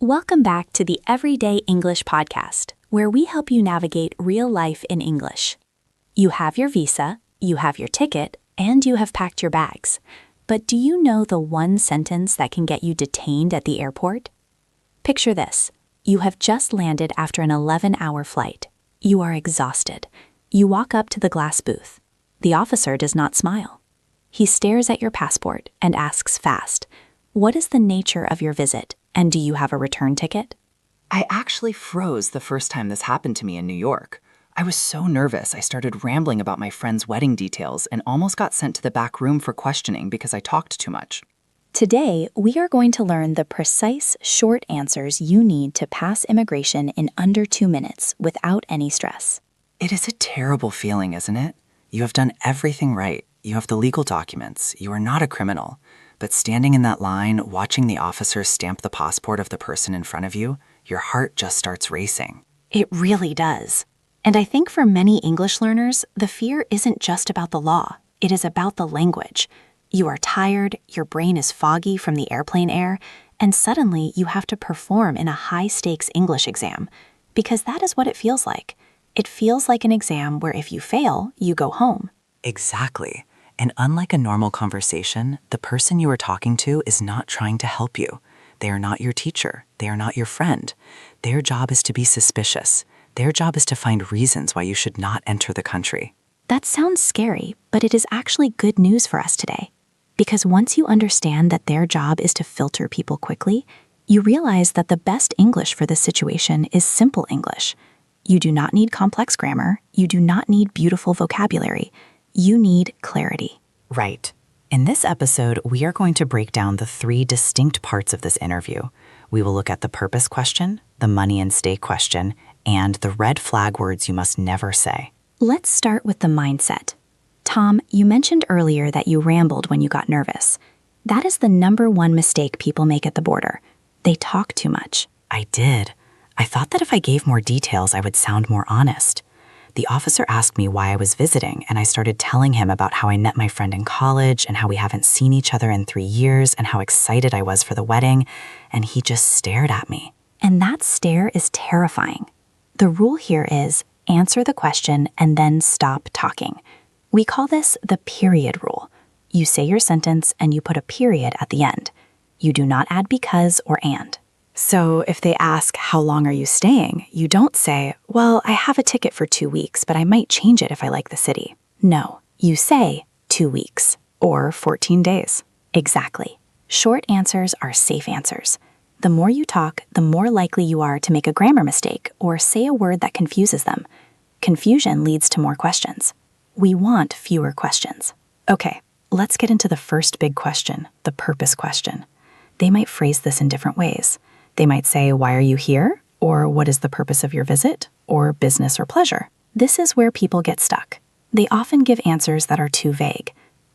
Welcome back to the Everyday English Podcast, where we help you navigate real life in English. You have your visa, you have your ticket, and you have packed your bags. But do you know the one sentence that can get you detained at the airport? Picture this. You have just landed after an 11-hour flight. You are exhausted. You walk up to the glass booth. The officer does not smile. He stares at your passport and asks fast, "What is the nature of your visit, and do you have a return ticket?" I actually froze the first time this happened to me in New York. I was so nervous I started rambling about my friend's wedding details and almost got sent to the back room for questioning because I talked too much. Today, we are going to learn the precise, short answers you need to pass immigration in under 2 minutes without any stress. It is a terrible feeling, isn't it? You have done everything right. You have the legal documents. You are not a criminal. But standing in that line, watching the officer stamp the passport of the person in front of you, your heart just starts racing. It really does. And I think for many English learners, the fear isn't just about the law. It is about the language. You are tired, your brain is foggy from the airplane air, and suddenly you have to perform in a high-stakes English exam. Because that is what it feels like. It feels like an exam where if you fail, you go home. Exactly. And unlike a normal conversation, the person you are talking to is not trying to help you. They are not your teacher. They are not your friend. Their job is to be suspicious. Their job is to find reasons why you should not enter the country. That sounds scary, but it is actually good news for us today. Because once you understand that their job is to filter people quickly, you realize that the best English for this situation is simple English. You do not need complex grammar. You do not need beautiful vocabulary. You need clarity. Right. In this episode, we are going to break down the 3 distinct parts of this interview. We will look at the purpose question, the money and stay question, and the red flag words you must never say. Let's start with the mindset. Tom, you mentioned earlier that you rambled when you got nervous. That is the #1 mistake people make at the border. They talk too much. I did. I thought that if I gave more details, I would sound more honest. The officer asked me why I was visiting, and I started telling him about how I met my friend in college and how we haven't seen each other in 3 years and how excited I was for the wedding, and he just stared at me. And that stare is terrifying. The rule here is answer the question and then stop talking. We call this the period rule. You say your sentence and you put a period at the end. You do not add because or and. So if they ask, "How long are you staying?" you don't say, "Well, I have a ticket for 2 weeks, but I might change it if I like the city." No, you say 2 weeks or 14 days. Exactly. Short answers are safe answers. The more you talk, the more likely you are to make a grammar mistake or say a word that confuses them. Confusion leads to more questions. We want fewer questions. Okay, let's get into the first big question, the purpose question. They might phrase this in different ways. They might say, "Why are you here?" or "What is the purpose of your visit?" or "business or pleasure." This is where people get stuck. They often give answers that are too vague.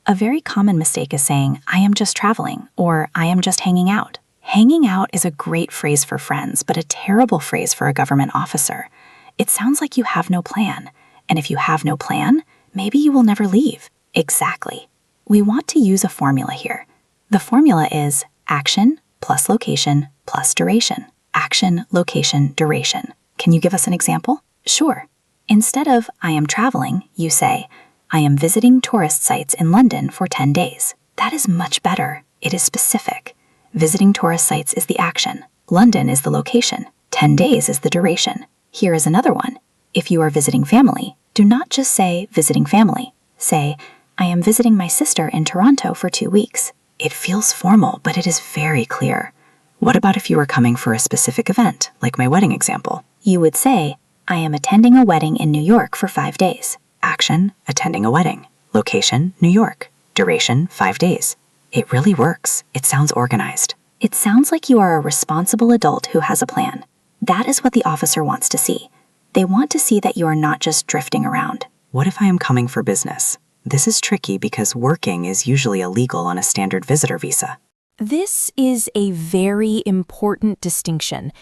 A very common mistake is saying, "I am just traveling," or "I am just hanging out." Hanging out is a great phrase for friends, but a terrible phrase for a government officer. It sounds like you have no plan. And if you have no plan, maybe you will never leave. Exactly. We want to use a formula here. The formula is action plus location plus duration. Action, location, duration. Can you give us an example? Sure. Instead of "I am traveling," you say, "I am visiting tourist sites in London for 10 days. That is much better. It is specific. Visiting tourist sites is the action. London is the location. 10 days is the duration. Here is another one. If you are visiting family, do not just say "visiting family." Say, "I am visiting my sister in Toronto for 2 weeks." It feels formal, but it is very clear. What about if you were coming for a specific event, like my wedding example? You would say, "I am attending a wedding in New York for 5 days. Action, attending a wedding. Location, New York. Duration, 5 days. It really works. It sounds organized. It sounds like you are a responsible adult who has a plan. That is what the officer wants to see. They want to see that you are not just drifting around. What if I am coming for business? This is tricky because working is usually illegal on a standard visitor visa. This is a very important distinction.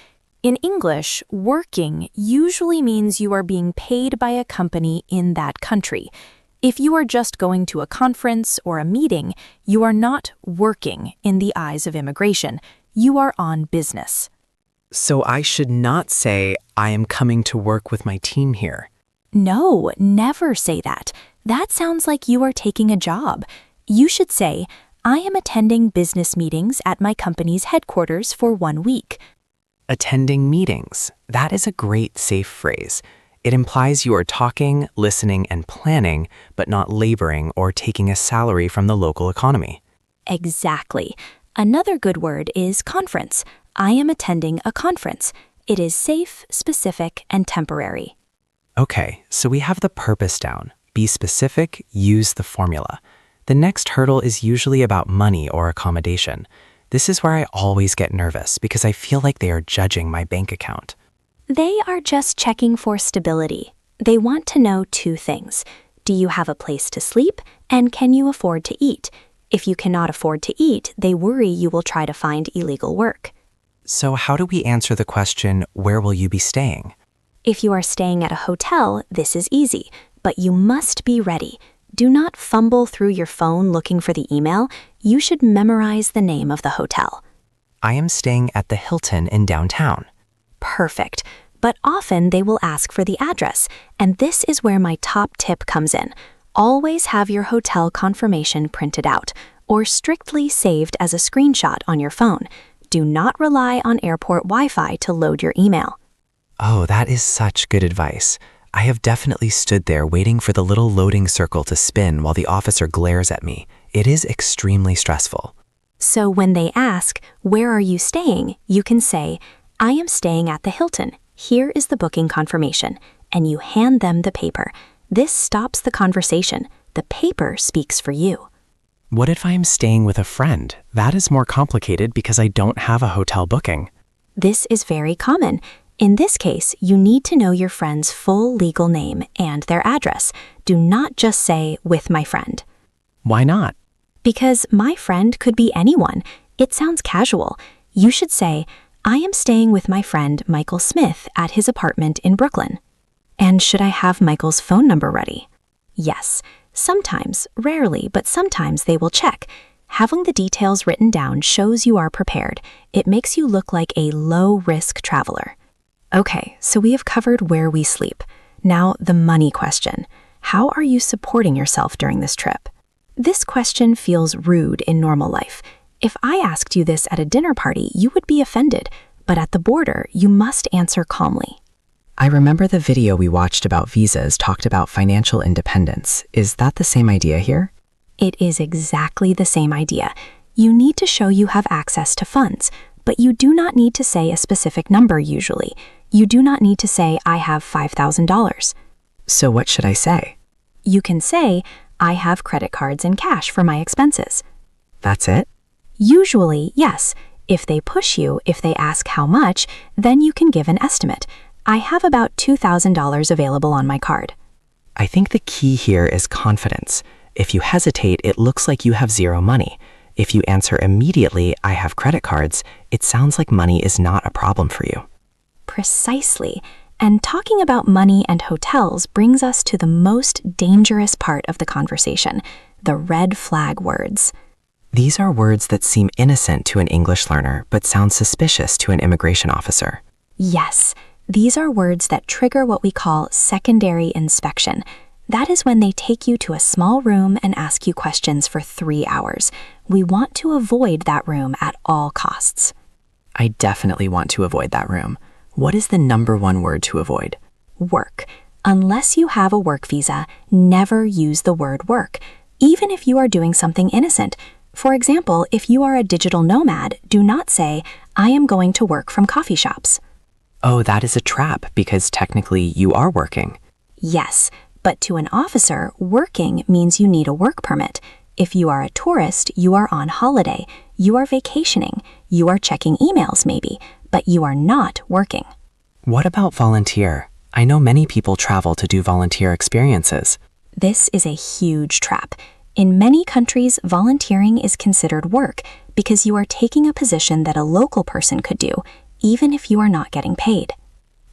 In English, working usually means you are being paid by a company in that country. If you are just going to a conference or a meeting, you are not working in the eyes of immigration. You are on business. So I should not say, I am coming to work with my team here. No, never say that. That sounds like you are taking a job. You should say, I am attending business meetings at my company's headquarters for 1 week. Attending meetings. That is a great safe phrase. It implies you are talking, listening, and planning, but not laboring or taking a salary from the local economy. Exactly. Another good word is conference. I am attending a conference. It is safe, specific, and temporary. Okay, so we have the purpose down. Be specific, use the formula. The next hurdle is usually about money or accommodation. This is where I always get nervous because I feel like they are judging my bank account. They are just checking for stability. They want to know 2 things. Do you have a place to sleep? And can you afford to eat? If you cannot afford to eat, they worry you will try to find illegal work. So how do we answer the question, where will you be staying? If you are staying at a hotel, this is easy, but you must be ready. Do not fumble through your phone looking for the email. You should memorize the name of the hotel. I am staying at the Hilton in downtown. Perfect. But often they will ask for the address, and this is where my top tip comes in. Always have your hotel confirmation printed out, or strictly saved as a screenshot on your phone. Do not rely on airport Wi-Fi to load your email. Oh, that is such good advice. I have definitely stood there waiting for the little loading circle to spin while the officer glares at me. It is extremely stressful. So when they ask, where are you staying? You can say, I am staying at the Hilton. Here is the booking confirmation. And you hand them the paper. This stops the conversation. The paper speaks for you. What if I am staying with a friend? That is more complicated because I don't have a hotel booking. This is very common. In this case, you need to know your friend's full legal name and their address. Do not just say, with my friend. Why not? Because my friend could be anyone. It sounds casual. You should say, I am staying with my friend Michael Smith at his apartment in Brooklyn. And should I have Michael's phone number ready? Yes. Sometimes, rarely, but sometimes they will check. Having the details written down shows you are prepared. It makes you look like a low-risk traveler. Okay, so we have covered where we sleep. Now, the money question. How are you supporting yourself during this trip? This question feels rude in normal life. If I asked you this at a dinner party, you would be offended, but at the border, you must answer calmly. I remember the video we watched about visas talked about financial independence. Is that the same idea here? It is exactly the same idea. You need to show you have access to funds, but you do not need to say a specific number usually. You do not need to say, I have $5,000. So what should I say? You can say, I have credit cards and cash for my expenses. That's it? Usually, yes. If they push you, if they ask how much, then you can give an estimate. I have about $2,000 available on my card. I think the key here is confidence. If you hesitate, it looks like you have zero money. If you answer immediately, I have credit cards, it sounds like money is not a problem for you. Precisely. And talking about money and hotels brings us to the most dangerous part of the conversation, the red flag words. These are words that seem innocent to an English learner, but sound suspicious to an immigration officer. Yes, these are words that trigger what we call secondary inspection. That is when they take you to a small room and ask you questions for 3 hours. We want to avoid that room at all costs. I definitely want to avoid that room. What is the number one word to avoid? Work. Unless you have a work visa, never use the word work, even if you are doing something innocent. For example, if you are a digital nomad, do not say, I am going to work from coffee shops. Oh, that is a trap because technically you are working. Yes, but to an officer, working means you need a work permit. If you are a tourist, you are on holiday, you are vacationing, you are checking emails maybe, but you are not working. What about volunteer? I know many people travel to do volunteer experiences. This is a huge trap. In many countries, volunteering is considered work because you are taking a position that a local person could do, even if you are not getting paid.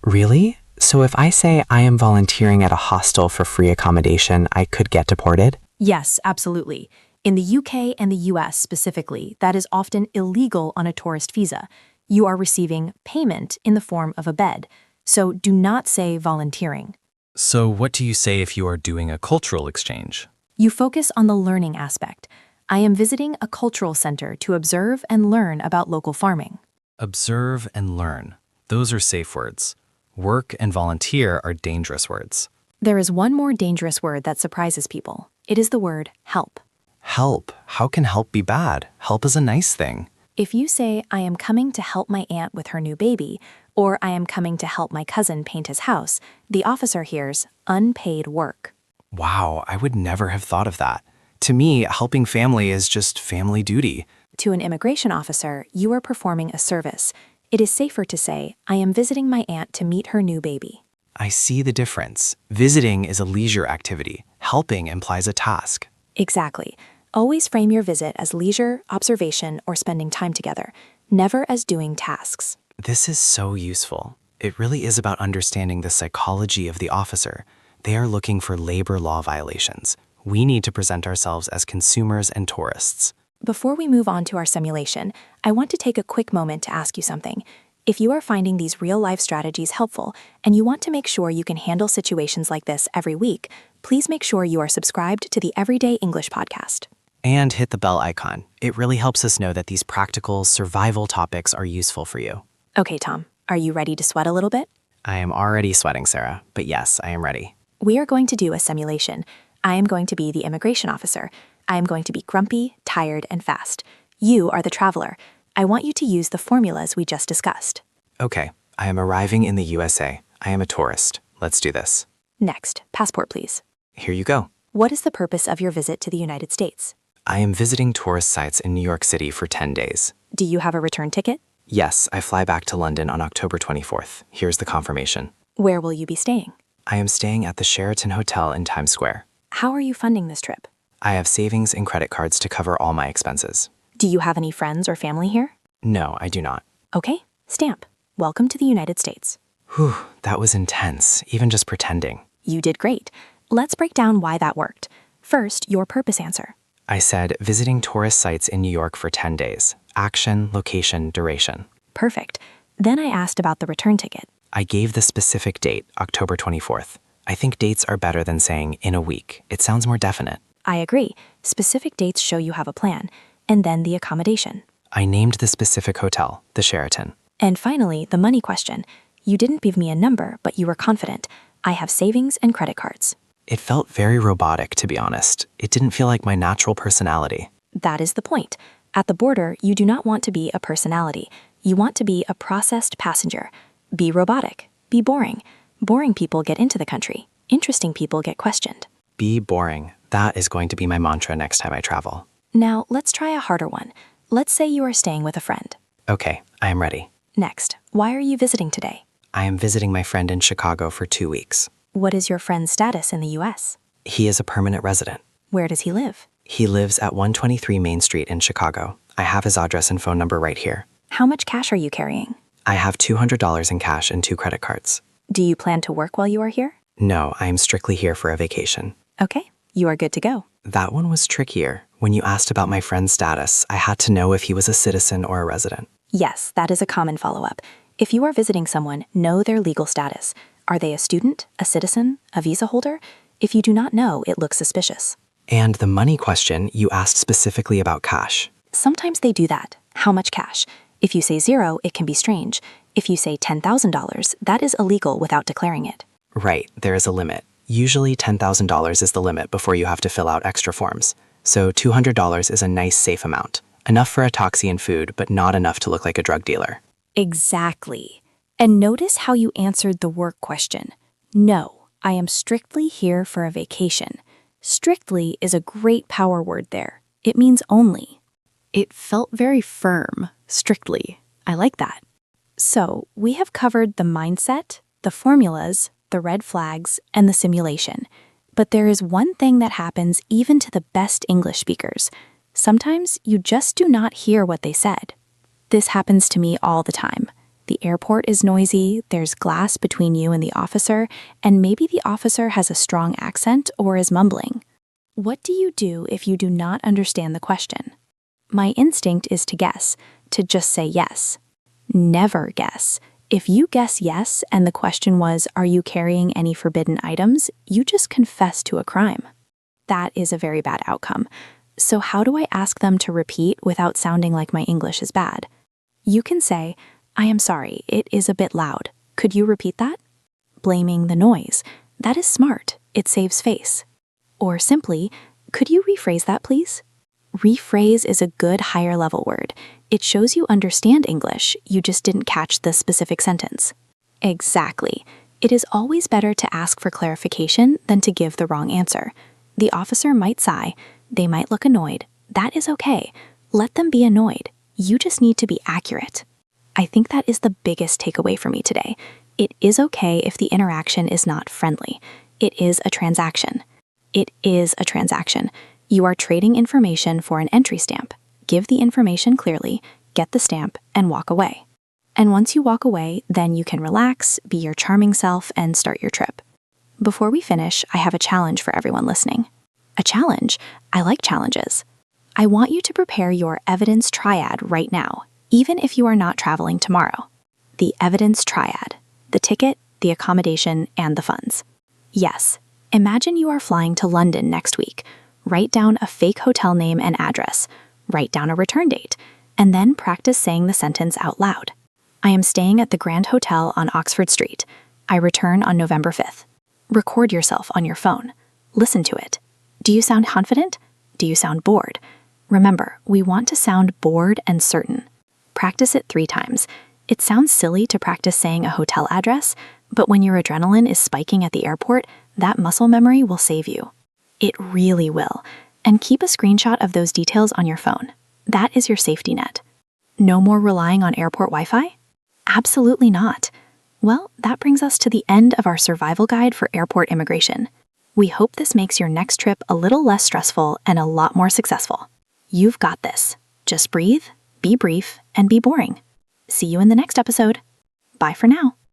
Really? So if I say I am volunteering at a hostel for free accommodation, I could get deported? Yes, absolutely. In the UK and the US specifically, that is often illegal on a tourist visa. You are receiving payment in the form of a bed, so do not say volunteering. So what do you say if you are doing a cultural exchange? You focus on the learning aspect. I am visiting a cultural center to observe and learn about local farming. Observe and learn. Those are safe words. Work and volunteer are dangerous words. There is one more dangerous word that surprises people. It is the word help. Help. How can help be bad? Help is a nice thing. If you say, I am coming to help my aunt with her new baby, or I am coming to help my cousin paint his house, the officer hears unpaid work. Wow, I would never have thought of that. To me, helping family is just family duty. To an immigration officer, you are performing a service. It is safer to say, I am visiting my aunt to meet her new baby. I see the difference. Visiting is a leisure activity. Helping implies a task. Exactly. Always frame your visit as leisure, observation, or spending time together, never as doing tasks. This is so useful. It really is about understanding the psychology of the officer. They are looking for labor law violations. We need to present ourselves as consumers and tourists. Before we move on to our simulation, I want to take a quick moment to ask you something. If you are finding these real-life strategies helpful and you want to make sure you can handle situations like this every week, please make sure you are subscribed to the Everyday English podcast. And hit the bell icon. It really helps us know that these practical survival topics are useful for you. Okay, Tom, are you ready to sweat a little bit? I am already sweating, Sarah, but yes, I am ready. We are going to do a simulation. I am going to be the immigration officer. I am going to be grumpy, tired, and fast. You are the traveler. I want you to use the formulas we just discussed. Okay, I am arriving in the USA. I am a tourist. Let's do this. Next, passport, please. Here you go. What is the purpose of your visit to the United States? I am visiting tourist sites in New York City for 10 days. Do you have a return ticket? Yes, I fly back to London on October 24th. Here's the confirmation. Where will you be staying? I am staying at the Sheraton Hotel in Times Square. How are you funding this trip? I have savings and credit cards to cover all my expenses. Do you have any friends or family here? No, I do not. Okay, stamp. Welcome to the United States. Whew, that was intense, even just pretending. You did great. Let's break down why that worked. First, your purpose answer. I said visiting tourist sites in New York for 10 days. Action, location, duration. Perfect. Then I asked about the return ticket. I gave the specific date, October 24th. I think dates are better than saying in a week. It sounds more definite. I agree. Specific dates show you have a plan. And then the accommodation. I named the specific hotel, the Sheraton. And finally, the money question. You didn't give me a number, but you were confident. I have savings and credit cards. It felt very robotic, to be honest. It didn't feel like my natural personality. That is the point. At the border, you do not want to be a personality. You want to be a processed passenger. Be robotic. Be boring. Boring people get into the country. Interesting people get questioned. Be boring. That is going to be my mantra next time I travel. Now, let's try a harder one. Let's say you are staying with a friend. Okay, I am ready. Next, why are you visiting today? I am visiting my friend in Chicago for 2 weeks. What is your friend's status in the U.S.? He is a permanent resident. Where does he live? He lives at 123 Main Street in Chicago. I have his address and phone number right here. How much cash are you carrying? I have $200 in cash and 2 credit cards. Do you plan to work while you are here? No, I am strictly here for a vacation. Okay, you are good to go. That one was trickier. When you asked about my friend's status, I had to know if he was a citizen or a resident. Yes, that is a common follow-up. If you are visiting someone, know their legal status. Are they a student, a citizen, a visa holder? If you do not know, it looks suspicious. And the money question, you asked specifically about cash. Sometimes they do that. How much cash? If you say 0, it can be strange. If you say $10,000, that is illegal without declaring it. Right, there is a limit. Usually $10,000 is the limit before you have to fill out extra forms. So $200 is a nice safe amount. Enough for a taxi and food, but not enough to look like a drug dealer. Exactly. And notice how you answered the work question. No, I am strictly here for a vacation. Strictly is a great power word there. It means only. It felt very firm, strictly. I like that. So, we have covered the mindset, the formulas, the red flags, and the simulation. But there is one thing that happens even to the best English speakers. Sometimes you just do not hear what they said. This happens to me all the time. The airport is noisy, there's glass between you and the officer, and maybe the officer has a strong accent or is mumbling. What do you do if you do not understand the question? My instinct is to guess, to just say yes. Never guess. If you guess yes and the question was, are you carrying any forbidden items, you just confessed to a crime. That is a very bad outcome. So how do I ask them to repeat without sounding like my English is bad? You can say, I am sorry, it is a bit loud. Could you repeat that? Blaming the noise. That is smart. It saves face. Or simply, could you rephrase that, please? Rephrase is a good higher level word. It shows you understand English, you just didn't catch the specific sentence. Exactly. It is always better to ask for clarification than to give the wrong answer. The officer might sigh, they might look annoyed. That is okay. Let them be annoyed. You just need to be accurate. I think that is the biggest takeaway for me today. It is okay if the interaction is not friendly. It is a transaction. It is a transaction. You are trading information for an entry stamp. Give the information clearly, get the stamp, and walk away. And once you walk away, then you can relax, be your charming self, and start your trip. Before we finish, I have a challenge for everyone listening. A challenge? I like challenges. I want you to prepare your evidence triad right now, even if you are not traveling tomorrow. The evidence triad: the ticket, the accommodation, and the funds. Yes, imagine you are flying to London next week. Write down a fake hotel name and address. Write down a return date, and then practice saying the sentence out loud. I am staying at the Grand Hotel on Oxford Street. I return on November 5th. Record yourself on your phone. Listen to it. Do you sound confident? Do you sound bored? Remember, we want to sound bored and certain. Practice it 3 times. It sounds silly to practice saying a hotel address, but when your adrenaline is spiking at the airport, that muscle memory will save you. It really will. And keep a screenshot of those details on your phone. That is your safety net. No more relying on airport Wi-Fi? Absolutely not. Well, that brings us to the end of our survival guide for airport immigration. We hope this makes your next trip a little less stressful and a lot more successful. You've got this. Just breathe, be brief, and be boring. See you in the next episode. Bye for now.